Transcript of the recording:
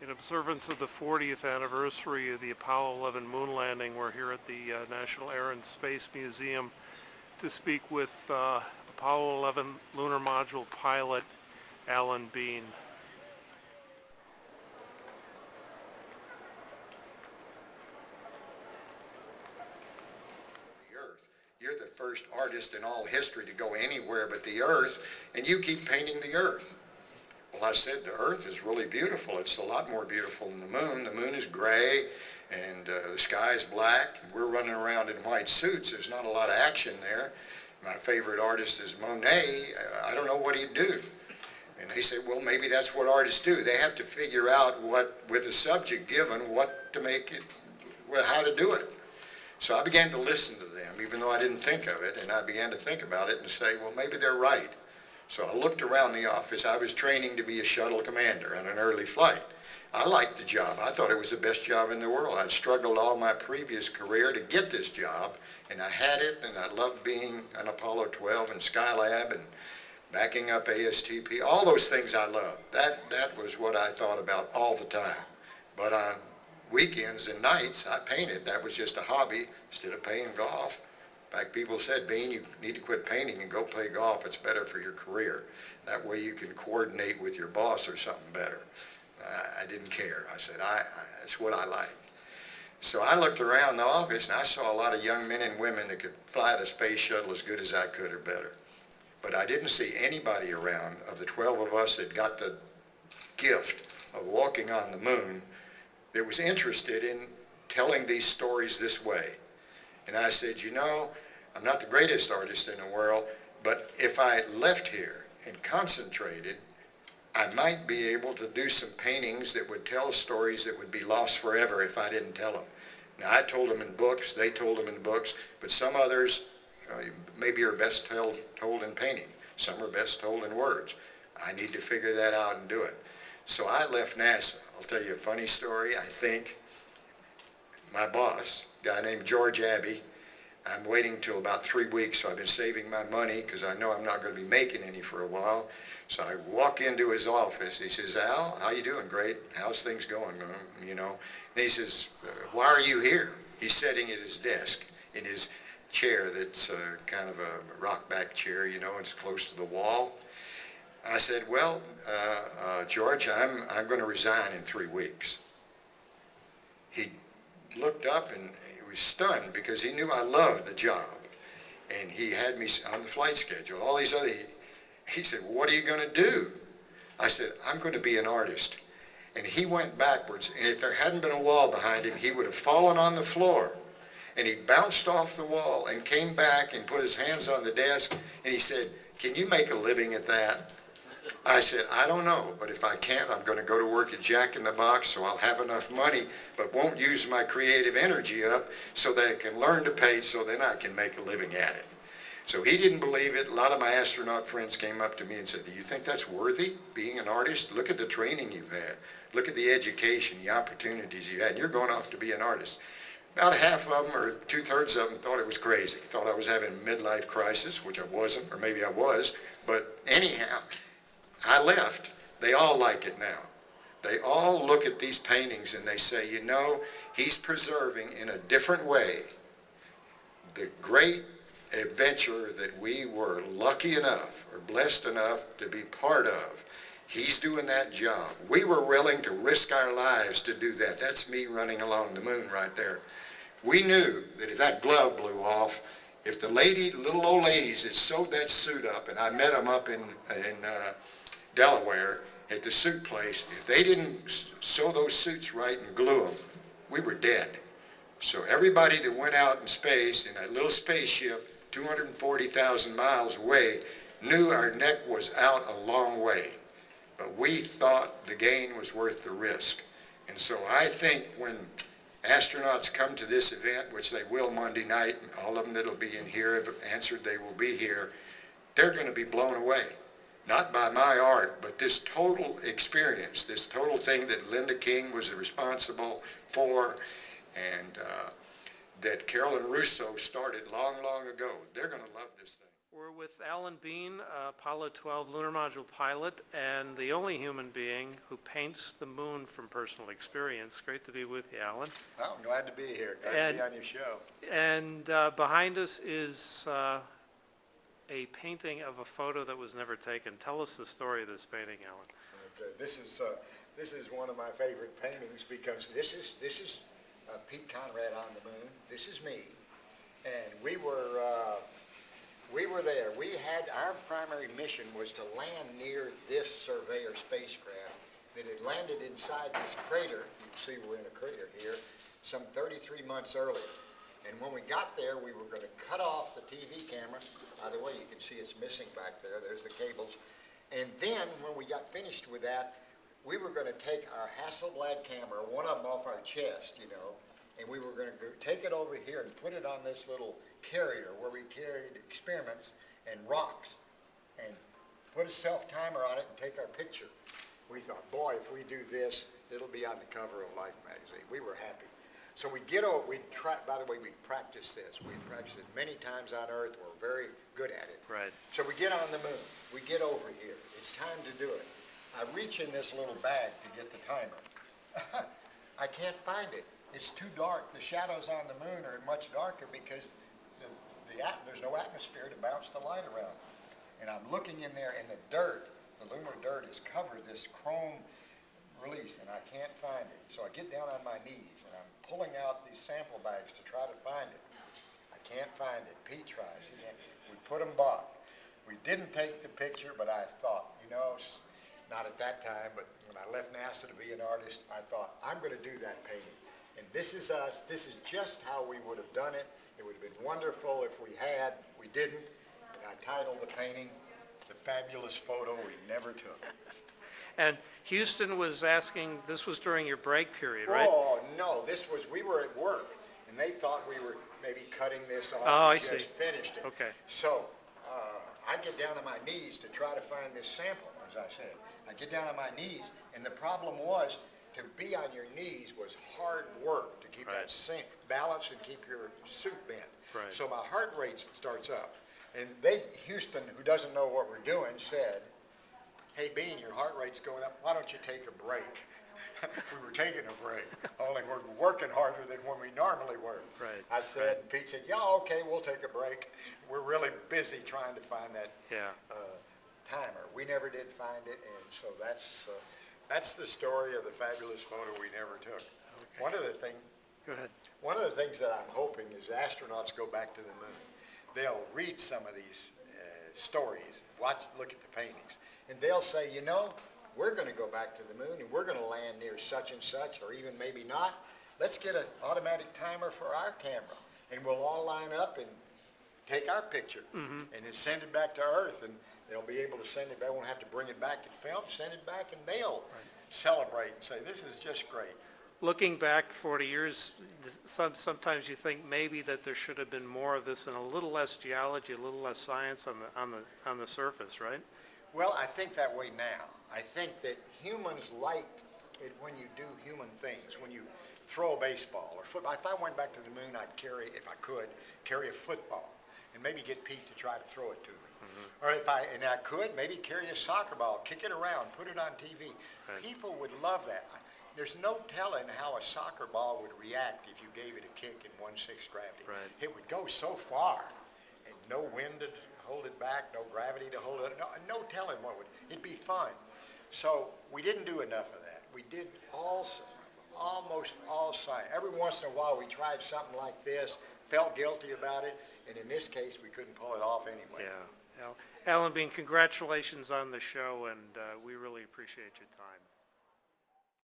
In observance of the 40th anniversary of the Apollo 11 moon landing, we're here at the National Air and Space Museum to speak with Apollo 11 lunar module pilot Alan Bean. The Earth. You're the first artist in all history to go anywhere but the Earth, and you keep painting the Earth. Well, I said the Earth is really beautiful. It's a lot more beautiful than the moon. The moon is gray, and the sky is black, and we're running around in white suits. There's not a lot of action there. My favorite artist is Monet. I don't know what he'd do. And they said, well, maybe that's what artists do. They have to figure out what, with a subject given, what to make it, well, how to do it. So I began to listen to them, even though I didn't think of it, and I began to think about it and say, well, maybe they're right. So I looked around the office. I was training to be a shuttle commander on an early flight. I liked the job. I thought it was the best job in the world. I'd struggled all my previous career to get this job, and I had it, and I loved being on Apollo 12 and Skylab and backing up ASTP. All those things I loved. That was what I thought about all the time. But on weekends and nights, I painted. That was just a hobby instead of playing golf. In fact, people said, Bean, you need to quit painting and go play golf. It's better for your career. That way you can coordinate with your boss or something better. I didn't care. I said, that's what I like. So I looked around the office and I saw a lot of young men and women that could fly the space shuttle as good as I could or better. But I didn't see anybody around of the 12 of us that got the gift of walking on the moon that was interested in telling these stories this way. And I said, you know, I'm not the greatest artist in the world, but if I left here and concentrated, I might be able to do some paintings that would tell stories that would be lost forever if I didn't tell them. Now, I told them in books, they told them in books, but some others maybe are best told in painting. Some are best told in words. I need to figure that out and do it. So I left NASA. I'll tell you a funny story. I think my boss, a guy named George Abbey, I'm waiting till about 3 weeks, so I've been saving my money because I know I'm not going to be making any for a while. So I walk into his office. He says, Al, how you doing? Great. How's things going? You know. And he says, why are you here? He's sitting at his desk in his chair that's kind of a rock-back chair, you know, it's close to the wall. I said, well, George, I'm going to resign in 3 weeks. He looked up and he was stunned because he knew I loved the job. And he had me on the flight schedule. All these other, he said, well, what are you going to do? I said, I'm going to be an artist. And he went backwards. And if there hadn't been a wall behind him, he would have fallen on the floor. And he bounced off the wall and came back and put his hands on the desk. And he said, can you make a living at that? I said, I don't know, but if I can't, I'm going to go to work at Jack in the Box so I'll have enough money, but won't use my creative energy up so that I can learn to paint so then I can make a living at it. So he didn't believe it. A lot of my astronaut friends came up to me and said, do you think that's worthy, being an artist? Look at the training you've had. Look at the education, the opportunities you had. And you're going off to be an artist. About half of them, or 2/3 of them, thought it was crazy. Thought I was having a midlife crisis, which I wasn't, or maybe I was. But anyhow, I left. They all like it now. They all look at these paintings and they say, you know, he's preserving in a different way the great adventure that we were lucky enough or blessed enough to be part of. He's doing that job. We were willing to risk our lives to do that. That's me running along the moon right there. We knew that if that glove blew off, if the little old ladies that sewed that suit up, and I met them up in Delaware at the suit place, if they didn't sew those suits right and glue them, we were dead. So everybody that went out in space in that little spaceship 240,000 miles away knew our neck was out a long way. But we thought the gain was worth the risk. And so I think when astronauts come to this event, which they will Monday night, all of them that'll be in here have answered they will be here, they're going to be blown away. Not by my art, but this total experience, this total thing that Linda King was responsible for, and that Carolyn Russo started long, long ago. They're going to love this thing. We're with Alan Bean, Apollo 12 lunar module pilot, and the only human being who paints the moon from personal experience. Great to be with you, Alan. Oh, I'm glad to be here. Glad to be on your show. And behind us is a painting of a photo that was never taken. Tell us the story of this painting, Alan. This is one of my favorite paintings because this is Pete Conrad on the moon. This is me, and we were there. We had our primary mission was to land near this Surveyor spacecraft that had landed inside this crater. You can see we're in a crater here, some 33 months earlier. And when we got there, we were going to cut off the TV camera. By the way, you can see it's missing back there. There's the cables. And then when we got finished with that, we were going to take our Hasselblad camera, one of them off our chest, you know, and we were going to take it over here and put it on this little carrier where we carried experiments and rocks and put a self-timer on it and take our picture. We thought, boy, if we do this, it'll be on the cover of Life magazine. We were happy. So we get over, by the way, we practice this. We practice it many times on Earth. We're very good at it. Right. So we get on the moon. We get over here. It's time to do it. I reach in this little bag to get the timer. I can't find it. It's too dark. The shadows on the moon are much darker because there's no atmosphere to bounce the light around. And I'm looking in there, and the lunar dirt has covered this chrome release, and I can't find it. So I get down on my knees, and I'm pulling out these sample bags to try to find it. I can't find it. Pete tries. We put them back. We didn't take the picture, but I thought, you know, not at that time, but when I left NASA to be an artist, I thought, I'm going to do that painting. And this is us. This is just how we would have done it. It would have been wonderful if we had. We didn't. And I titled the painting, The Fabulous Photo We Never Took. And Houston was asking, this was during your break period, right? Oh, no. We were at work, and they thought we were maybe cutting this off. Oh, I just see. Finished it. Okay. So I get down on my knees to try to find this sample, as I said. I get down on my knees, and the problem was to be on your knees was hard work to keep Right. that balance and keep your suit bent. Right. So my heart rate starts up. And Houston, who doesn't know what we're doing, said, hey, Bean, your heart rate's going up. Why don't you take a break? We were taking a break, only we're working harder than when we normally work. Right. I said, and Pete said, yeah, okay, we'll take a break. We're really busy trying to find that timer. We never did find it, and so that's the story of the fabulous photo we never took. Okay. Go ahead. One of the things that I'm hoping is astronauts go back to the moon. They'll read some of these stories, look at the paintings, and they'll say, you know, we're going to go back to the moon and we're going to land near such and such, or even maybe not. Let's get an automatic timer for our camera, and we'll all line up and take our picture and then send it back to Earth, and they'll be able to send it back. Won't have to bring it back in film, send it back, and they'll celebrate and say, this is just great. Looking back 40 years, sometimes you think maybe that there should have been more of this and a little less geology, a little less science on the surface, right? Well, I think that way now. I think that humans like it when you do human things, when you throw a baseball or football. If I went back to the moon, I'd carry a football and maybe get Pete to try to throw it to me. Or I could, maybe carry a soccer ball, kick it around, put it on TV. Right. People would love that. There's no telling how a soccer ball would react if you gave it a kick in 1/6 gravity. Right. It would go so far, and no wind to hold it back, no gravity to hold it. No telling it'd be fun. So we didn't do enough of that. We did almost all science. Every once in a while we tried something like this, felt guilty about it, and in this case we couldn't pull it off anyway. Yeah. Alan Bean, congratulations on the show, and we really appreciate your time.